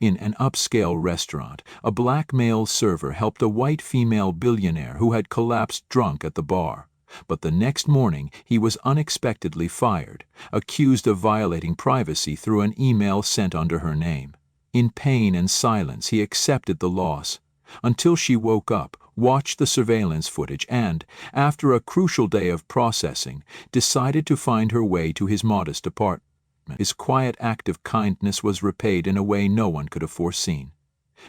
In an upscale restaurant, a black male server helped a white female billionaire who had collapsed drunk at the bar. But the next morning, he was unexpectedly fired, accused of violating privacy through an email sent under her name. In pain and silence, he accepted the loss, until she woke up, watched the surveillance footage, and, after a crucial day of processing, decided to find her way to his modest apartment. His quiet act of kindness was repaid in a way no one could have foreseen.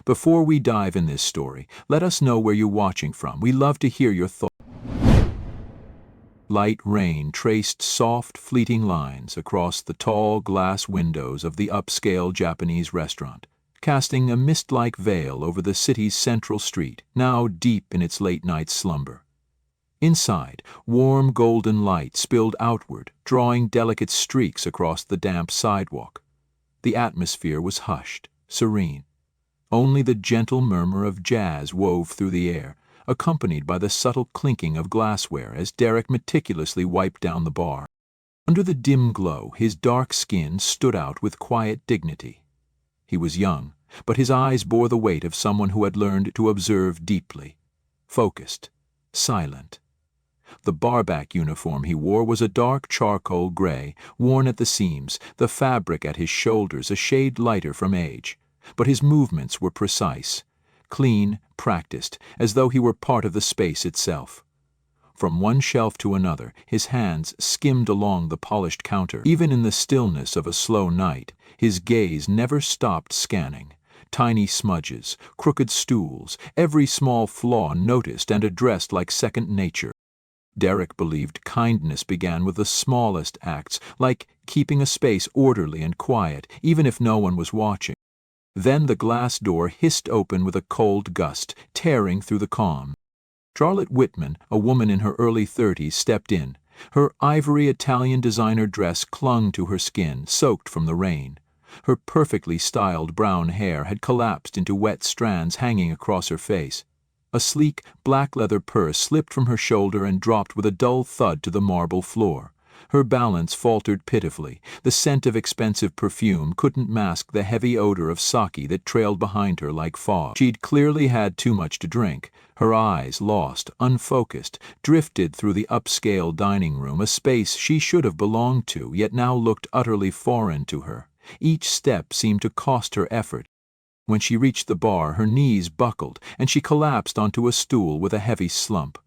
Before we dive in this story, let us know where you're watching from. We love to hear your thoughts. Light rain traced soft, fleeting lines across the tall glass windows of the upscale Japanese restaurant, casting a mist-like veil over the city's central street, now deep in its late-night slumber. Inside, warm golden light spilled outward, drawing delicate streaks across the damp sidewalk. The atmosphere was hushed, serene. Only the gentle murmur of jazz wove through the air, accompanied by the subtle clinking of glassware as Derek meticulously wiped down the bar. Under the dim glow, his dark skin stood out with quiet dignity. He was young, but his eyes bore the weight of someone who had learned to observe deeply. Focused, silent. The barback uniform he wore was a dark charcoal gray, worn at the seams, the fabric at his shoulders a shade lighter from age. But his movements were precise, clean, practiced, as though he were part of the space itself. From one shelf to another, his hands skimmed along the polished counter. Even in the stillness of a slow night, his gaze never stopped scanning. Tiny smudges, crooked stools, every small flaw noticed and addressed like second nature. Derek believed kindness began with the smallest acts, like keeping a space orderly and quiet, even if no one was watching. Then the glass door hissed open with a cold gust, tearing through the calm. Charlotte Whitman, a woman in her early 30s, stepped in. Her ivory Italian designer dress clung to her skin, soaked from the rain. Her perfectly styled brown hair had collapsed into wet strands hanging across her face. A sleek, black leather purse slipped from her shoulder and dropped with a dull thud to the marble floor. Her balance faltered pitifully. The scent of expensive perfume couldn't mask the heavy odor of sake that trailed behind her like fog. She'd clearly had too much to drink. Her eyes, lost, unfocused, drifted through the upscale dining room, a space she should have belonged to, yet now looked utterly foreign to her. Each step seemed to cost her effort. When she reached the bar, her knees buckled, and she collapsed onto a stool with a heavy slump.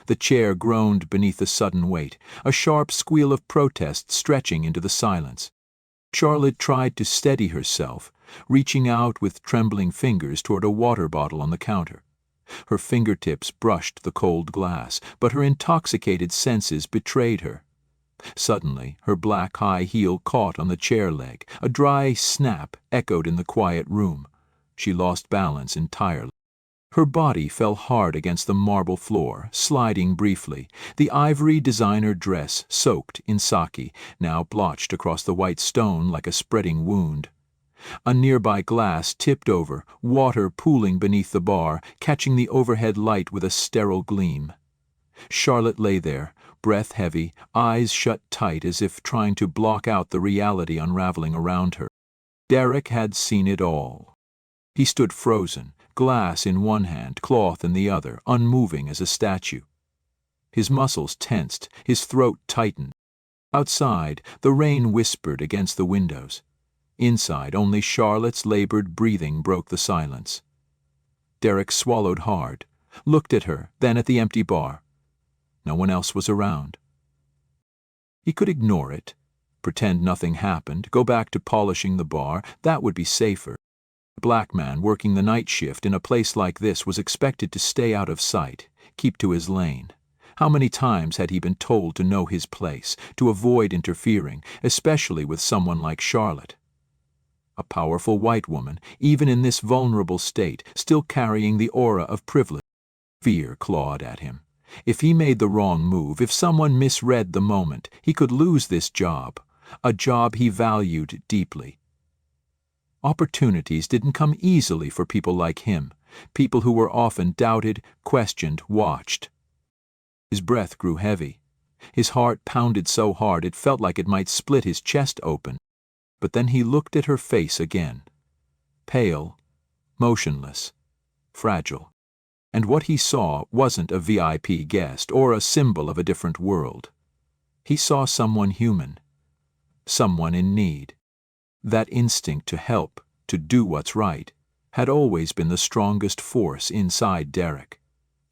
The chair groaned beneath the sudden weight, a sharp squeal of protest stretching into the silence. Charlotte tried to steady herself, reaching out with trembling fingers toward a water bottle on the counter. Her fingertips brushed the cold glass, but her intoxicated senses betrayed her. Suddenly, her black high heel caught on the chair leg. A dry snap echoed in the quiet room. She lost balance entirely. Her body fell hard against the marble floor, sliding briefly, the ivory designer dress soaked in sake, now blotched across the white stone like a spreading wound. A nearby glass tipped over, water pooling beneath the bar, catching the overhead light with a sterile gleam. Charlotte lay there, breath heavy, eyes shut tight as if trying to block out the reality unraveling around her. Derek had seen it all. He stood frozen, glass in one hand, cloth in the other, unmoving as a statue. His muscles tensed, his throat tightened. Outside, the rain whispered against the windows. Inside, only Charlotte's labored breathing broke the silence. Derek swallowed hard, looked at her, then at the empty bar. No one else was around. He could ignore it, pretend nothing happened, go back to polishing the bar. That would be safer. A black man working the night shift in a place like this was expected to stay out of sight, keep to his lane. How many times had he been told to know his place, to avoid interfering, especially with someone like Charlotte? A powerful white woman, even in this vulnerable state, still carrying the aura of privilege. Fear clawed at him. If he made the wrong move, if someone misread the moment, he could lose this job, a job he valued deeply. Opportunities didn't come easily for people like him, people who were often doubted, questioned, watched. His breath grew heavy. His heart pounded so hard it felt like it might split his chest open. But then he looked at her face again. pale, motionless, fragile. And what he saw wasn't a VIP guest or a symbol of a different world. He saw someone human, someone in need. That instinct to help, to do what's right, had always been the strongest force inside Derek.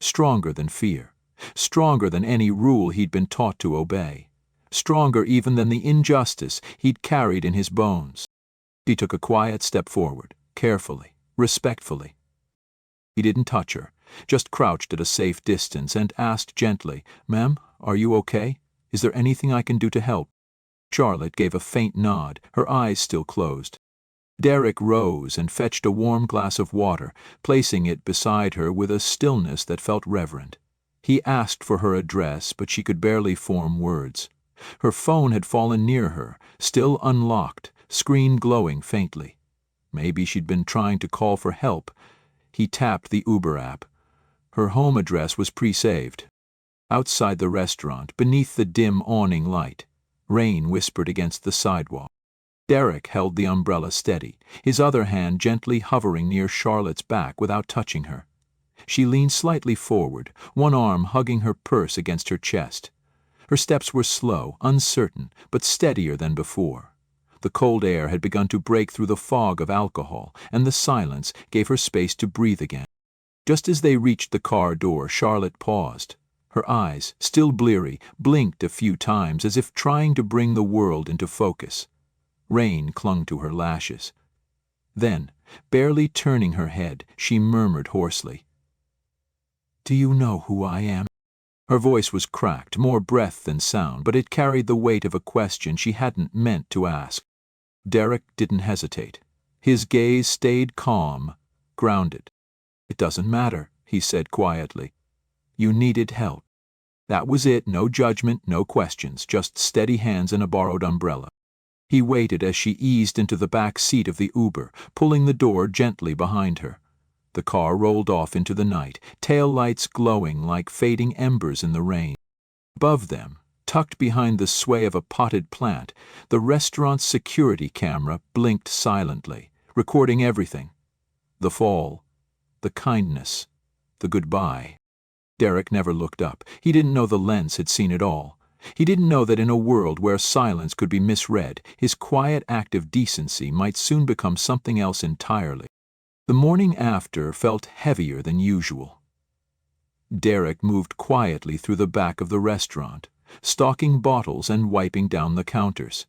Stronger than fear, stronger than any rule he'd been taught to obey, stronger even than the injustice he'd carried in his bones. He took a quiet step forward, carefully, respectfully. He didn't touch her, just crouched at a safe distance and asked gently, "Ma'am, are you okay? Is there anything I can do to help?" Charlotte gave a faint nod, her eyes still closed. Derek rose and fetched a warm glass of water, placing it beside her with a stillness that felt reverent. He asked for her address, but she could barely form words. Her phone had fallen near her, still unlocked, screen glowing faintly. Maybe she'd been trying to call for help. He tapped the Uber app. Her home address was pre-saved. Outside the restaurant, beneath the dim awning light, rain whispered against the sidewalk. Derek held the umbrella steady, his other hand gently hovering near Charlotte's back without touching her. She leaned slightly forward, one arm hugging her purse against her chest. Her steps were slow, uncertain, but steadier than before. The cold air had begun to break through the fog of alcohol, and the silence gave her space to breathe again. Just as they reached the car door, Charlotte paused. Her eyes, still bleary, blinked a few times as if trying to bring the world into focus. Rain clung to her lashes. Then, barely turning her head, she murmured hoarsely, "Do you know who I am?" Her voice was cracked, more breath than sound, but it carried the weight of a question she hadn't meant to ask. Derek didn't hesitate. His gaze stayed calm, grounded. "It doesn't matter," he said quietly. "You needed help." That was it, no judgment, no questions, just steady hands and a borrowed umbrella. He waited as she eased into the back seat of the Uber, pulling the door gently behind her. The car rolled off into the night, tail lights glowing like fading embers in the rain. Above them, tucked behind the sway of a potted plant, the restaurant's security camera blinked silently, recording everything. The fall, the kindness, the goodbye. Derek never looked up. He didn't know the lens had seen it all. He didn't know that in a world where silence could be misread, his quiet act of decency might soon become something else entirely. The morning after felt heavier than usual. Derek moved quietly through the back of the restaurant, stocking bottles and wiping down the counters.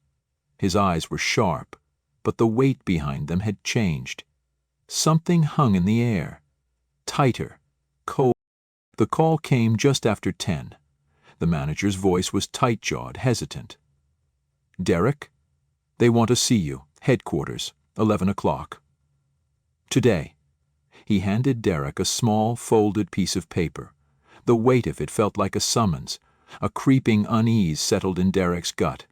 His eyes were sharp, but the weight behind them had changed. Something hung in the air, tighter, cold. The call came just after 10. The manager's voice was tight-jawed, hesitant. "Derek? They want to see you. Headquarters, 11 o'clock. Today." He handed Derek a small, folded piece of paper. The weight of it felt like a summons. A creeping unease settled in Derek's gut.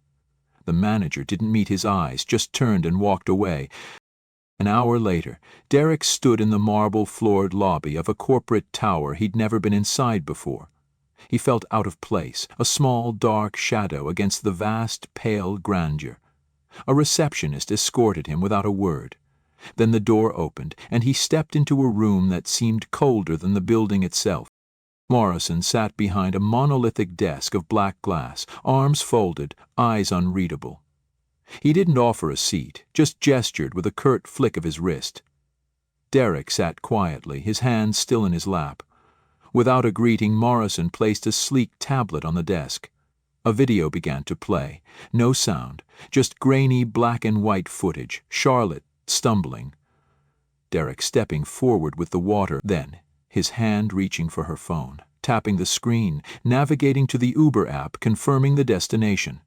The manager didn't meet his eyes, just turned and walked away. An hour later, Derek stood in the marble-floored lobby of a corporate tower he'd never been inside before. He felt out of place, a small, dark shadow against the vast, pale grandeur. A receptionist escorted him without a word. Then the door opened, and he stepped into a room that seemed colder than the building itself. Morrison sat behind a monolithic desk of black glass, arms folded, eyes unreadable. He didn't offer a seat, just gestured with a curt flick of his wrist. Derek sat quietly, his hands still in his lap. Without a greeting, Morrison placed a sleek tablet on the desk. A video began to play. No sound, just grainy black and white footage. Charlotte stumbling. Derek stepping forward with the water, then, his hand reaching for her phone, tapping the screen, navigating to the Uber app, confirming the destination.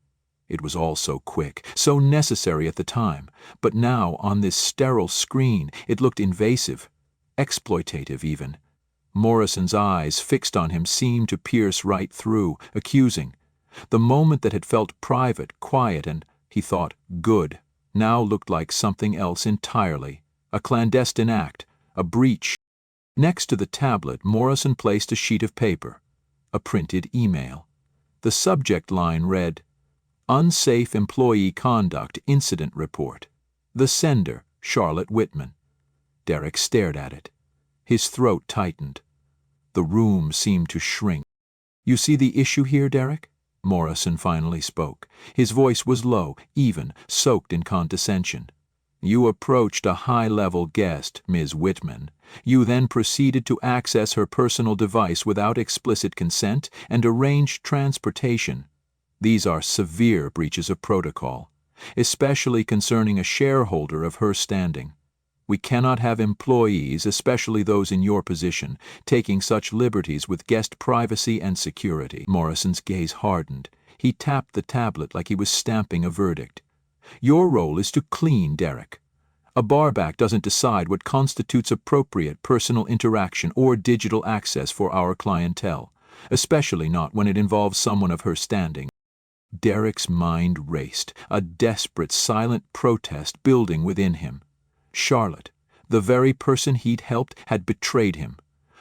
It was all so quick, so necessary at the time, but now, on this sterile screen, it looked invasive, exploitative even. Morrison's eyes, fixed on him, seemed to pierce right through, accusing. The moment that had felt private, quiet, and, he thought, good, now looked like something else entirely, a clandestine act, a breach. Next to the tablet, Morrison placed a sheet of paper, a printed email. The subject line read, "Unsafe Employee Conduct Incident Report." The sender, Charlotte Whitman. Derek stared at it. His throat tightened. The room seemed to shrink. "You see the issue here, Derek?" Morrison finally spoke. His voice was low, even, soaked in condescension. "You approached a high-level guest, Ms. Whitman. You then proceeded to access her personal device without explicit consent and arranged transportation. These are severe breaches of protocol, especially concerning a shareholder of her standing. We cannot have employees, especially those in your position, taking such liberties with guest privacy and security." Morrison's gaze hardened. He tapped the tablet like he was stamping a verdict. "Your role is to clean, Derek. A barback doesn't decide what constitutes appropriate personal interaction or digital access for our clientele, especially not when it involves someone of her standing." Derek's mind raced, a desperate, silent protest building within him. Charlotte, the very person he'd helped, had betrayed him.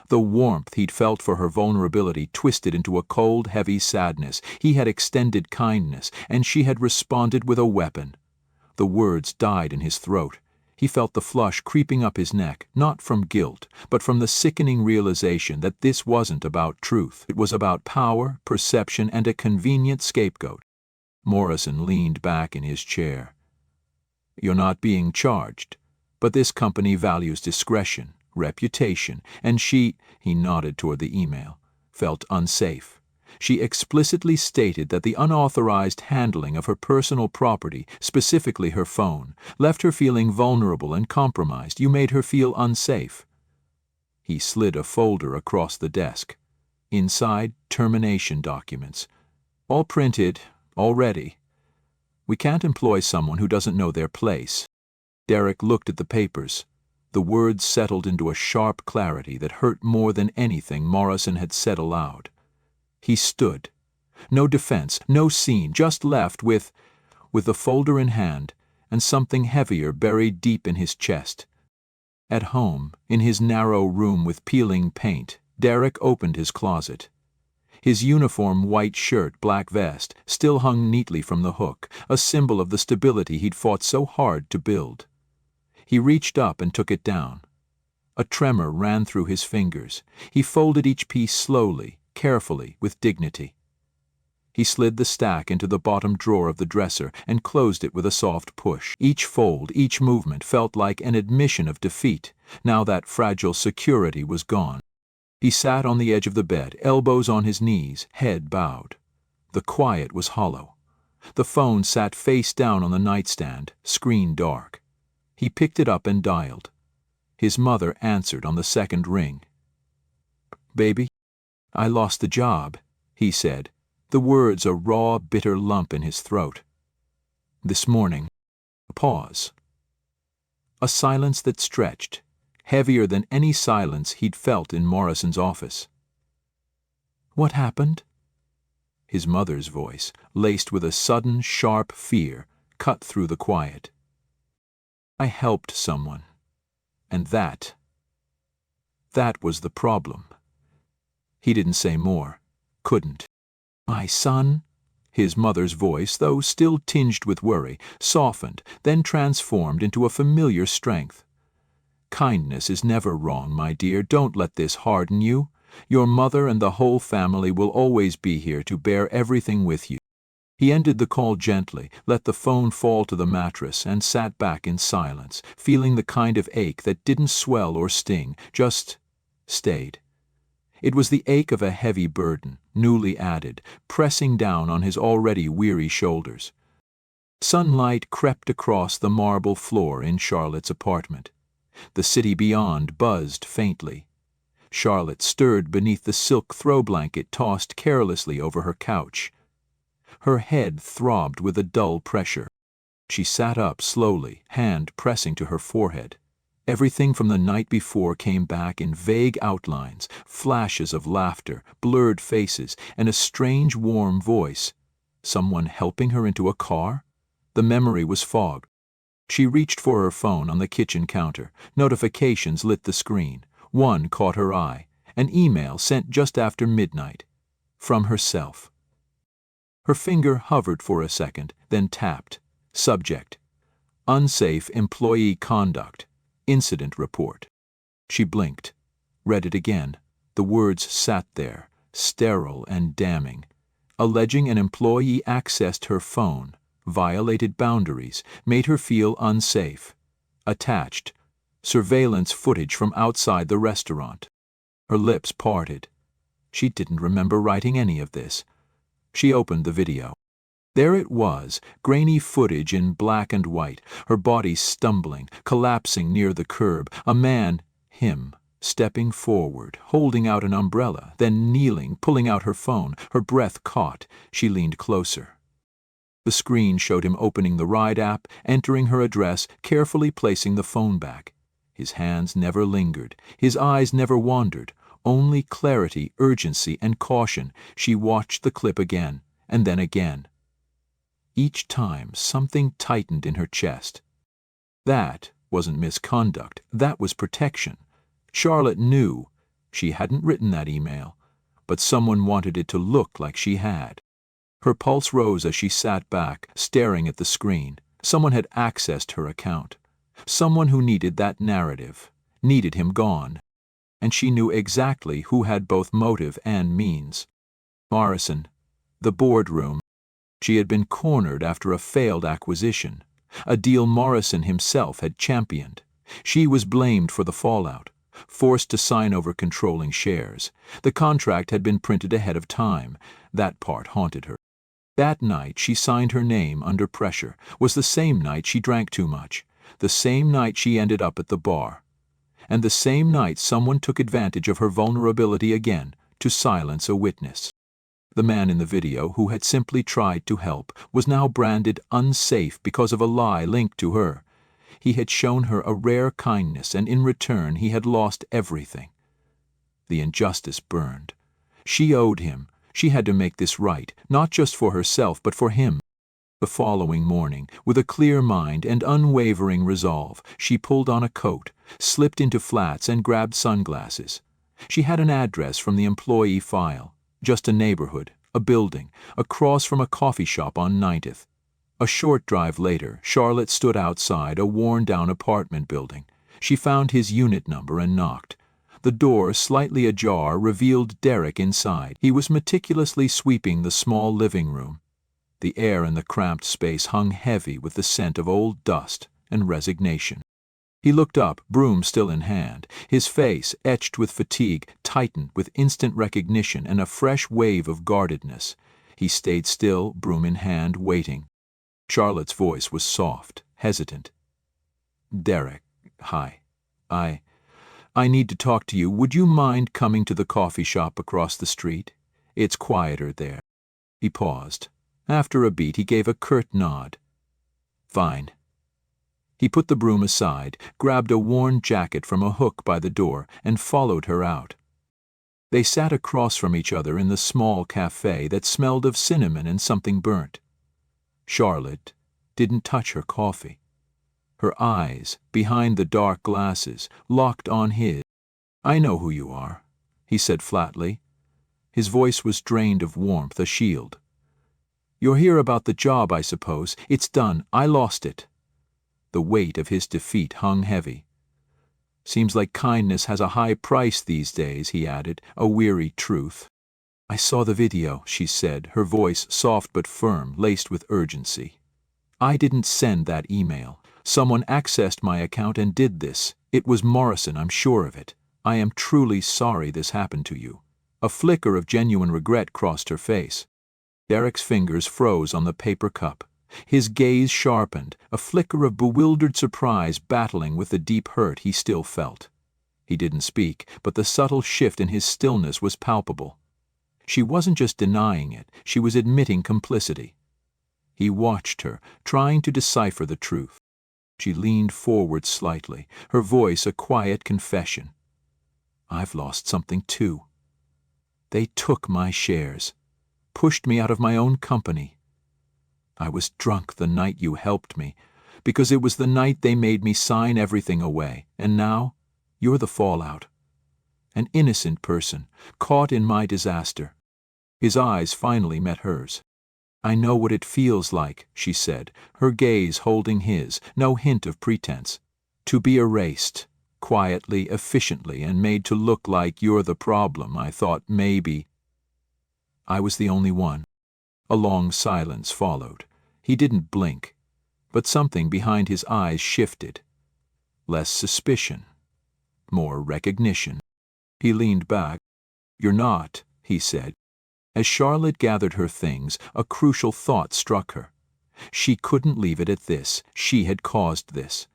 The warmth he'd felt for her vulnerability twisted into a cold, heavy sadness. He had extended kindness, and she had responded with a weapon. The words died in his throat. He felt the flush creeping up his neck, not from guilt, but from the sickening realization that this wasn't about truth. It was about power, perception, and a convenient scapegoat. Morrison leaned back in his chair. "You're not being charged. But this company values discretion, reputation, and she," he nodded toward the email, "felt unsafe. She explicitly stated that the unauthorized handling of her personal property, specifically her phone, left her feeling vulnerable and compromised. You made her feel unsafe." He slid a folder across the desk. Inside, termination documents. "All printed, all ready. We can't employ someone who doesn't know their place." Derek looked at the papers. The words settled into a sharp clarity that hurt more than anything Morrison had said aloud. He stood. No defense, no scene, just left with the folder in hand and something heavier buried deep in his chest. At home, in his narrow room with peeling paint, Derek opened his closet. His uniform white shirt, black vest, still hung neatly from the hook, a symbol of the stability he'd fought so hard to build. He reached up and took it down. A tremor ran through his fingers. He folded each piece slowly, carefully, with dignity. He slid the stack into the bottom drawer of the dresser and closed it with a soft push. Each fold, each movement felt like an admission of defeat. Now that fragile security was gone. He sat on the edge of the bed, elbows on his knees, head bowed. The quiet was hollow. The phone sat face down on the nightstand, screen dark. He picked it up and dialed. His mother answered on the second ring. "Baby, I lost the job," he said, the words a raw, bitter lump in his throat. "This morning." A pause. A silence that stretched, heavier than any silence he'd felt in Morrison's office. "What happened?" His mother's voice, laced with a sudden, sharp fear, cut through the quiet. "I helped someone. And that was the problem." He didn't say more. Couldn't. "My son?" His mother's voice, though still tinged with worry, softened, then transformed into a familiar strength. "Kindness is never wrong, my dear. Don't let this harden you. Your mother and the whole family will always be here to bear everything with you." He ended the call gently, let the phone fall to the mattress, and sat back in silence, feeling the kind of ache that didn't swell or sting, just stayed. It was the ache of a heavy burden, newly added, pressing down on his already weary shoulders. Sunlight crept across the marble floor in Charlotte's apartment. The city beyond buzzed faintly. Charlotte stirred beneath the silk throw blanket tossed carelessly over her couch. Her head throbbed with a dull pressure. She sat up slowly, hand pressing to her forehead. Everything from the night before came back in vague outlines, flashes of laughter, blurred faces, and a strange warm voice. Someone helping her into a car? The memory was fogged. She reached for her phone on the kitchen counter. Notifications lit the screen. One caught her eye, an email sent just after midnight. From herself. Her finger hovered for a second, then tapped. Subject: unsafe employee conduct. Incident report. She blinked, read it again. The words sat there, sterile and damning, alleging an employee accessed her phone, violated boundaries, made her feel unsafe. Attached, surveillance footage from outside the restaurant. Her lips parted. She didn't remember writing any of this. She opened the video. There it was, grainy footage in black and white, her body stumbling, collapsing near the curb, a man, him, stepping forward, holding out an umbrella, then kneeling, pulling out her phone, her breath caught. She leaned closer. The screen showed him opening the ride app, entering her address, carefully placing the phone back. His hands never lingered, his eyes never wandered, only clarity, urgency, and caution. She watched the clip again, and then again. Each time, something tightened in her chest. That wasn't misconduct, that was protection. Charlotte knew. She hadn't written that email, but someone wanted it to look like she had. Her pulse rose as she sat back, staring at the screen. Someone had accessed her account. Someone who needed that narrative, needed him gone. And she knew exactly who had both motive and means. Morrison, the boardroom. She had been cornered after a failed acquisition, a deal Morrison himself had championed. She was blamed for the fallout, forced to sign over controlling shares. The contract had been printed ahead of time. That part haunted her. That night she signed her name under pressure was the same night she drank too much, the same night she ended up at the bar, and the same night someone took advantage of her vulnerability again to silence a witness. The man in the video, who had simply tried to help, was now branded unsafe because of a lie linked to her. He had shown her a rare kindness, and in return he had lost everything. The injustice burned. She owed him. She had to make this right, not just for herself, but for him. The following morning, with a clear mind and unwavering resolve, she pulled on a coat, slipped into flats, and grabbed sunglasses. She had an address from the employee file. Just a neighborhood, a building, across from a coffee shop on 90th. A short drive later, Charlotte stood outside a worn-down apartment building. She found his unit number and knocked. The door, slightly ajar, revealed Derek inside. He was meticulously sweeping the small living room. The air in the cramped space hung heavy with the scent of old dust and resignation. He looked up, broom still in hand. His face, etched with fatigue, tightened with instant recognition and a fresh wave of guardedness. He stayed still, broom in hand, waiting. Charlotte's voice was soft, hesitant. "Derek, hi. I need to talk to you. Would you mind coming to the coffee shop across the street? It's quieter there." He paused. After a beat, he gave a curt nod. "Fine." He put the broom aside, grabbed a worn jacket from a hook by the door, and followed her out. They sat across from each other in the small cafe that smelled of cinnamon and something burnt. Charlotte didn't touch her coffee. Her eyes, behind the dark glasses, locked on his. "I know who you are," he said flatly. His voice was drained of warmth, a shield. "You're here about the job, I suppose. It's done. I lost it." The weight of his defeat hung heavy. "Seems like kindness has a high price these days," he added, a weary truth. "I saw the video," she said, her voice soft but firm, laced with urgency. "I didn't send that email. Someone accessed my account and did this. It was Morrison, I'm sure of it. I am truly sorry this happened to you." A flicker of genuine regret crossed her face. Derek's fingers froze on the paper cup. His gaze sharpened, a flicker of bewildered surprise battling with the deep hurt he still felt. He didn't speak, but the subtle shift in his stillness was palpable. She wasn't just denying it, she was admitting complicity. He watched her, trying to decipher the truth. She leaned forward slightly, her voice a quiet confession. "I've lost something too. They took my shares, pushed me out of my own company. I was drunk the night you helped me, because it was the night they made me sign everything away, and now you're the fallout. An innocent person, caught in my disaster." His eyes finally met hers. "I know what it feels like," she said, her gaze holding his, no hint of pretense. To be erased, quietly, efficiently, and made to look like you're the problem. I thought maybe I was the only one. A long silence followed. He didn't blink, but something behind his eyes shifted. Less suspicion, more recognition. He leaned back. "You're not," he said. As Charlotte gathered her things, a crucial thought struck her. She couldn't leave it at this. She had caused this.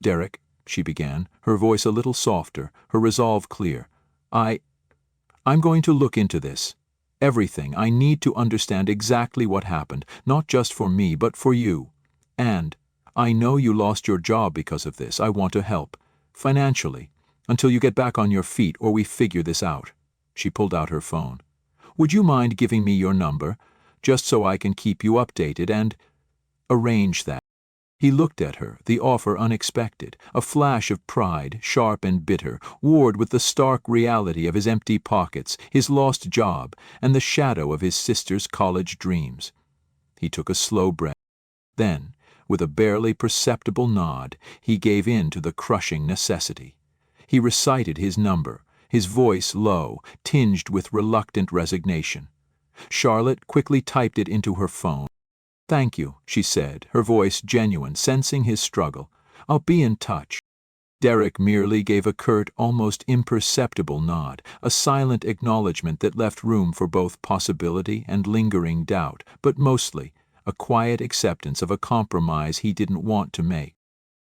"Derek," she began, her voice a little softer, her resolve clear. I'm going to look into this. Everything. I need to understand exactly what happened, not just for me, but for you. And I know you lost your job because of this. I want to help. Financially. Until you get back on your feet or we figure this out." She pulled out her phone. "Would you mind giving me your number, just so I can keep you updated and arrange that?" He looked at her, the offer unexpected, a flash of pride, sharp and bitter, warred with the stark reality of his empty pockets, his lost job, and the shadow of his sister's college dreams. He took a slow breath. Then, with a barely perceptible nod, he gave in to the crushing necessity. He recited his number, his voice low, tinged with reluctant resignation. Charlotte quickly typed it into her phone. "Thank you," she said, her voice genuine, sensing his struggle. "I'll be in touch." Derek merely gave a curt, almost imperceptible nod, a silent acknowledgement that left room for both possibility and lingering doubt, but mostly a quiet acceptance of a compromise he didn't want to make.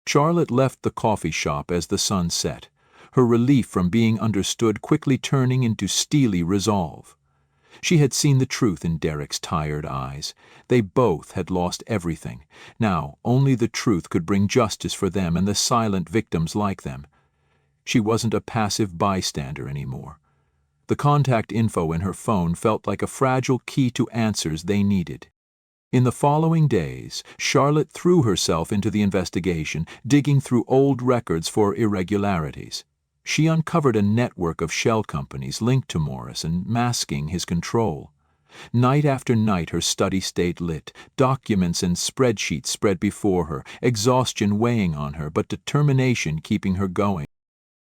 Charlotte left the coffee shop as the sun set, her relief from being understood quickly turning into steely resolve. She had seen the truth in Derek's tired eyes. They both had lost everything. Now only the truth could bring justice for them and the silent victims like them. She wasn't a passive bystander anymore. The contact info in her phone felt like a fragile key to answers they needed. In the following days, Charlotte threw herself into the investigation, digging through old records for irregularities. She uncovered a network of shell companies linked to Morrison, masking his control. Night after night her study stayed lit, documents and spreadsheets spread before her, exhaustion weighing on her, but determination keeping her going.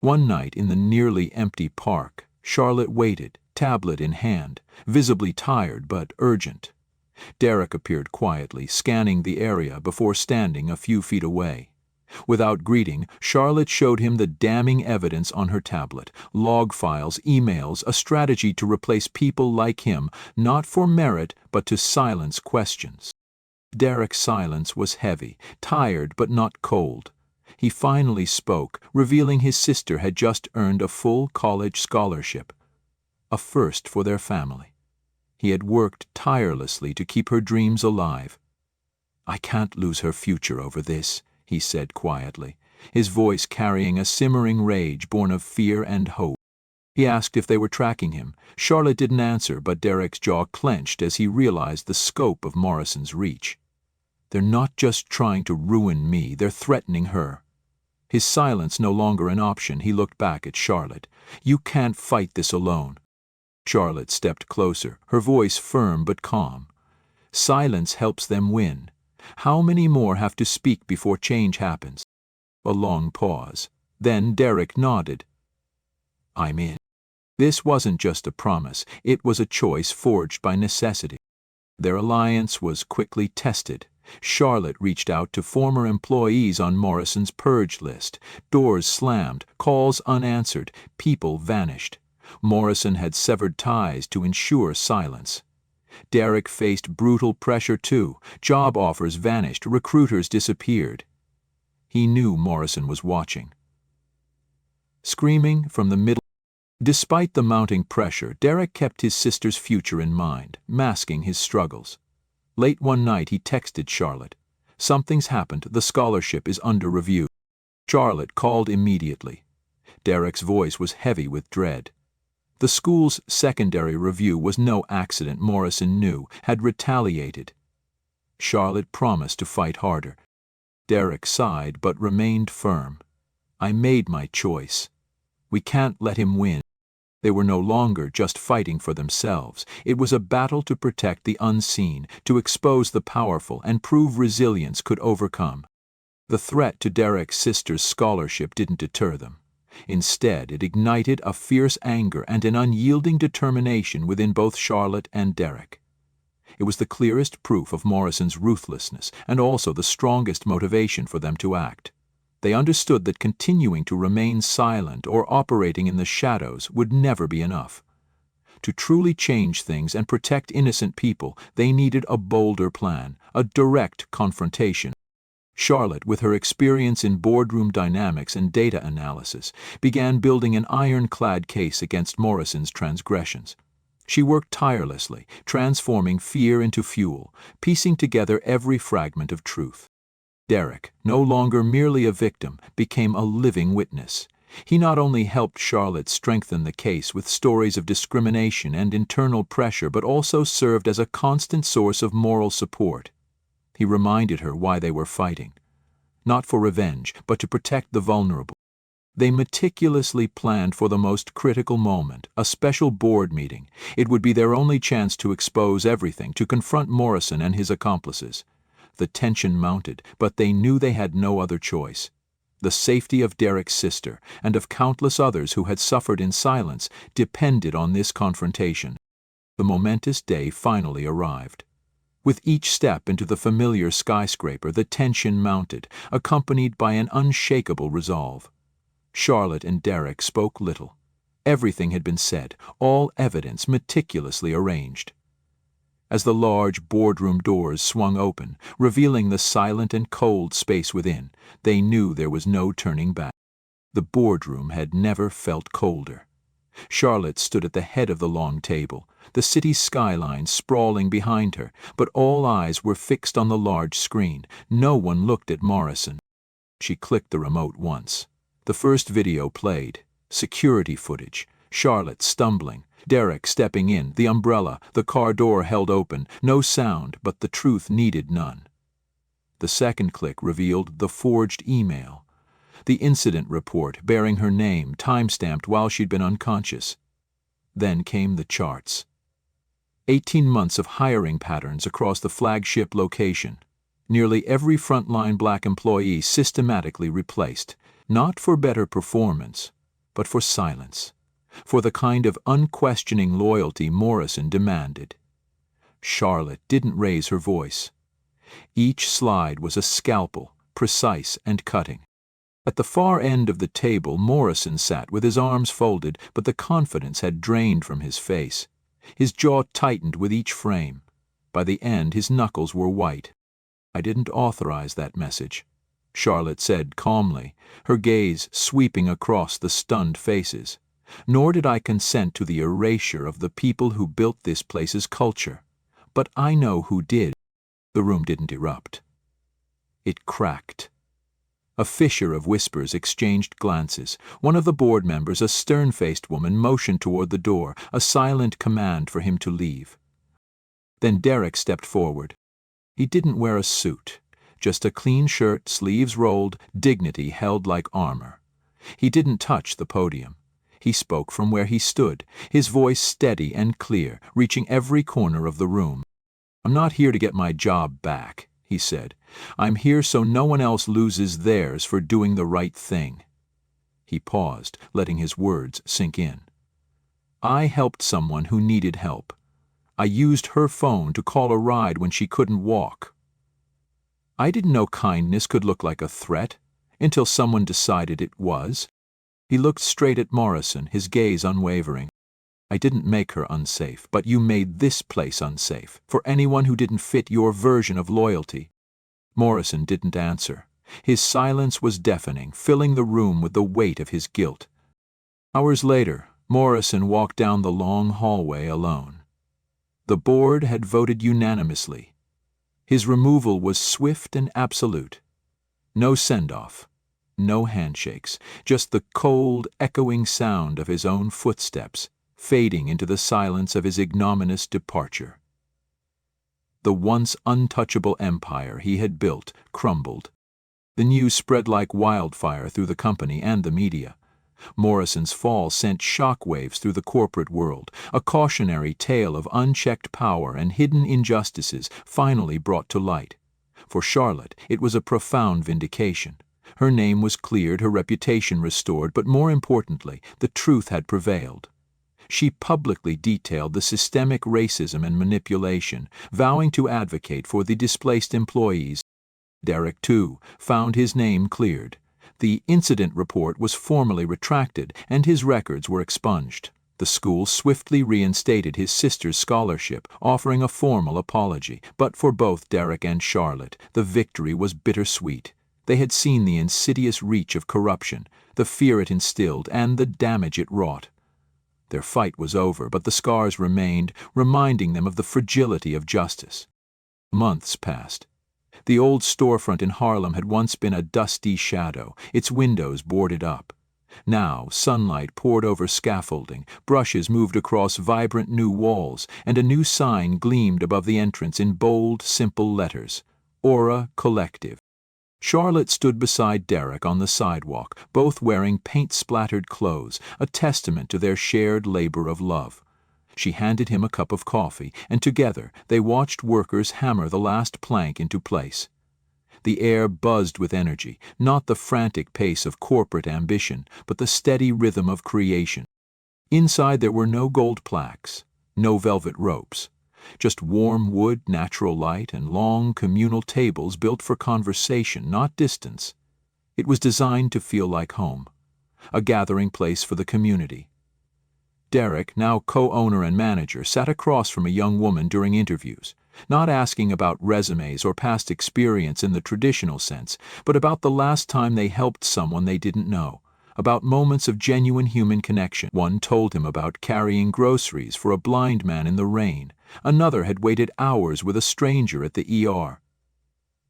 One night in the nearly empty park, Charlotte waited, tablet in hand, visibly tired but urgent. Derek appeared quietly, scanning the area before standing a few feet away. Without greeting, Charlotte showed him the damning evidence on her tablet, log files, emails, a strategy to replace people like him, not for merit but to silence questions. Derek's silence was heavy, tired but not cold. He finally spoke, revealing his sister had just earned a full college scholarship, a first for their family. He had worked tirelessly to keep her dreams alive. "I can't lose her future over this," he said quietly, his voice carrying a simmering rage born of fear and hope. He asked if they were tracking him. Charlotte didn't answer, but Derek's jaw clenched as he realized the scope of Morrison's reach. "They're not just trying to ruin me, they're threatening her." His silence no longer an option, he looked back at Charlotte. "You can't fight this alone." Charlotte stepped closer, her voice firm but calm. "Silence helps them win. How many more have to speak before change happens?" A long pause. Then Derek nodded. "I'm in." This wasn't just a promise, it was a choice forged by necessity. Their alliance was quickly tested. Charlotte reached out to former employees on Morrison's purge list. Doors slammed, calls unanswered, people vanished. Morrison had severed ties to ensure silence. Derek faced brutal pressure too. Job offers vanished, recruiters disappeared. He knew Morrison was watching. Screaming from the middle. Despite the mounting pressure, Derek kept his sister's future in mind, masking his struggles. Late one night he texted Charlotte. "Something's happened, the scholarship is under review." Charlotte called immediately. Derek's voice was heavy with dread. The school's secondary review was no accident. Morrison knew, had retaliated. Charlotte promised to fight harder. Derek sighed but remained firm. "I made my choice. We can't let him win." They were no longer just fighting for themselves. It was a battle to protect the unseen, to expose the powerful, and prove resilience could overcome. The threat to Derek's sister's scholarship didn't deter them. Instead, it ignited a fierce anger and an unyielding determination within both Charlotte and Derek. It was the clearest proof of Morrison's ruthlessness and also the strongest motivation for them to act. They understood that continuing to remain silent or operating in the shadows would never be enough. To truly change things and protect innocent people, they needed a bolder plan, a direct confrontation. Charlotte, with her experience in boardroom dynamics and data analysis, began building an ironclad case against Morrison's transgressions. She worked tirelessly, transforming fear into fuel, piecing together every fragment of truth. Derek, no longer merely a victim, became a living witness. He not only helped Charlotte strengthen the case with stories of discrimination and internal pressure, but also served as a constant source of moral support. He reminded her why they were fighting. Not for revenge, but to protect the vulnerable. They meticulously planned for the most critical moment, a special board meeting. It would be their only chance to expose everything, to confront Morrison and his accomplices. The tension mounted, but they knew they had no other choice. The safety of Derek's sister, and of countless others who had suffered in silence, depended on this confrontation. The momentous day finally arrived. With each step into the familiar skyscraper, the tension mounted, accompanied by an unshakable resolve. Charlotte and Derek spoke little. Everything had been said, all evidence meticulously arranged. As the large boardroom doors swung open, revealing the silent and cold space within, they knew there was no turning back. The boardroom had never felt colder. Charlotte stood at the head of the long table, the city skyline sprawling behind her, but all eyes were fixed on the large screen. No one looked at Morrison. She clicked the remote once. The first video played. Security footage. Charlotte stumbling. Derek stepping in, the umbrella, the car door held open. No sound, but the truth needed none. The second click revealed the forged email. The incident report bearing her name, time-stamped while she'd been unconscious. Then came the charts. 18 months of hiring patterns across the flagship location. Nearly every frontline black employee systematically replaced, not for better performance, but for silence, for the kind of unquestioning loyalty Morrison demanded. Charlotte didn't raise her voice. Each slide was a scalpel, precise and cutting. At the far end of the table, Morrison sat with his arms folded, but the confidence had drained from his face. His jaw tightened with each frame. By the end, his knuckles were white. "I didn't authorize that message," Charlotte said calmly, her gaze sweeping across the stunned faces. "Nor did I consent to the erasure of the people who built this place's culture. But I know who did." The room didn't erupt. It cracked. A fissure of whispers exchanged glances. One of the board members, a stern-faced woman, motioned toward the door, a silent command for him to leave. Then Derek stepped forward. He didn't wear a suit, just a clean shirt, sleeves rolled, dignity held like armor. He didn't touch the podium. He spoke from where he stood, his voice steady and clear, reaching every corner of the room. "I'm not here to get my job back," he said. "I'm here so no one else loses theirs for doing the right thing." He paused, letting his words sink in. "I helped someone who needed help. I used her phone to call a ride when she couldn't walk. I didn't know kindness could look like a threat, until someone decided it was." He looked straight at Morrison, his gaze unwavering. "I didn't make her unsafe, but you made this place unsafe, for anyone who didn't fit your version of loyalty." Morrison didn't answer. His silence was deafening, filling the room with the weight of his guilt. Hours later, Morrison walked down the long hallway alone. The board had voted unanimously. His removal was swift and absolute. No send-off, no handshakes, just the cold, echoing sound of his own footsteps, fading into the silence of his ignominious departure. The once untouchable empire he had built crumbled. The news spread like wildfire through the company and the media. Morrison's fall sent shockwaves through the corporate world, a cautionary tale of unchecked power and hidden injustices finally brought to light. For Charlotte, it was a profound vindication. Her name was cleared, her reputation restored, but more importantly, the truth had prevailed. She publicly detailed the systemic racism and manipulation, vowing to advocate for the displaced employees. Derek, too, found his name cleared. The incident report was formally retracted, and his records were expunged. The school swiftly reinstated his sister's scholarship, offering a formal apology. But for both Derek and Charlotte, the victory was bittersweet. They had seen the insidious reach of corruption, the fear it instilled, and the damage it wrought. Their fight was over, but the scars remained, reminding them of the fragility of justice. Months passed. The old storefront in Harlem had once been a dusty shadow, its windows boarded up. Now sunlight poured over scaffolding, brushes moved across vibrant new walls, and a new sign gleamed above the entrance in bold, simple letters: Aura Collective. Charlotte stood beside Derek on the sidewalk, both wearing paint-splattered clothes, a testament to their shared labor of love. She handed him a cup of coffee, and together they watched workers hammer the last plank into place. The air buzzed with energy, not the frantic pace of corporate ambition, but the steady rhythm of creation. Inside there were no gold plaques, no velvet ropes, just warm wood, natural light, and long communal tables built for conversation, not distance. It was designed to feel like home, a gathering place for the community. Derek, now co-owner and manager, sat across from a young woman during interviews, not asking about resumes or past experience in the traditional sense, but about the last time they helped someone they didn't know, about moments of genuine human connection. One told him about carrying groceries for a blind man in the rain. Another had waited hours with a stranger at the ER.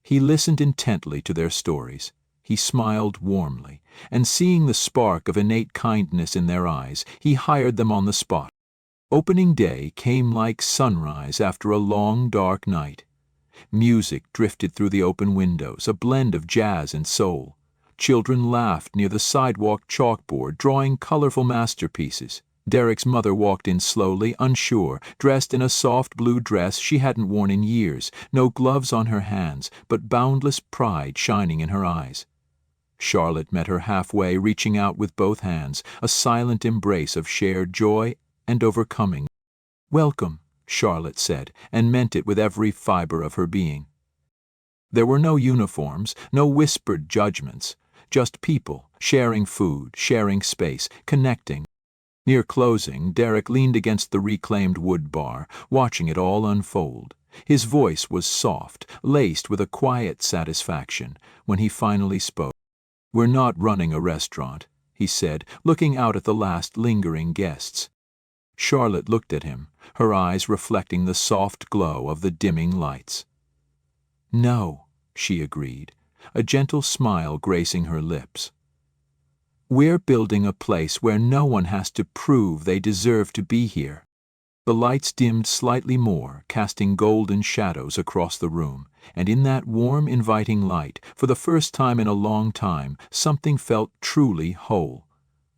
He listened intently to their stories. He smiled warmly, and seeing the spark of innate kindness in their eyes, he hired them on the spot. Opening day came like sunrise after a long, dark night. Music drifted through the open windows, a blend of jazz and soul. Children laughed near the sidewalk chalkboard, drawing colorful masterpieces. Derek's mother walked in slowly, unsure, dressed in a soft blue dress she hadn't worn in years, no gloves on her hands, but boundless pride shining in her eyes. Charlotte met her halfway, reaching out with both hands, a silent embrace of shared joy and overcoming. "Welcome," Charlotte said, and meant it with every fiber of her being. There were no uniforms, no whispered judgments, just people, sharing food, sharing space, connecting. Near closing, Derek leaned against the reclaimed wood bar, watching it all unfold. His voice was soft, laced with a quiet satisfaction, when he finally spoke. "We're not running a restaurant," he said, looking out at the last lingering guests. Charlotte looked at him, her eyes reflecting the soft glow of the dimming lights. "No," she agreed, a gentle smile gracing her lips. "We're building a place where no one has to prove they deserve to be here." The lights dimmed slightly more, casting golden shadows across the room, and in that warm, inviting light, for the first time in a long time, something felt truly whole.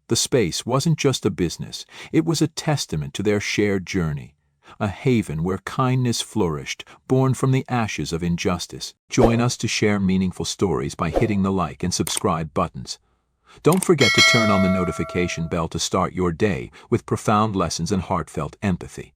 The space wasn't just a business, it was a testament to their shared journey, a haven where kindness flourished, born from the ashes of injustice. Join us to share meaningful stories by hitting the like and subscribe buttons. Don't forget to turn on the notification bell to start your day with profound lessons and heartfelt empathy.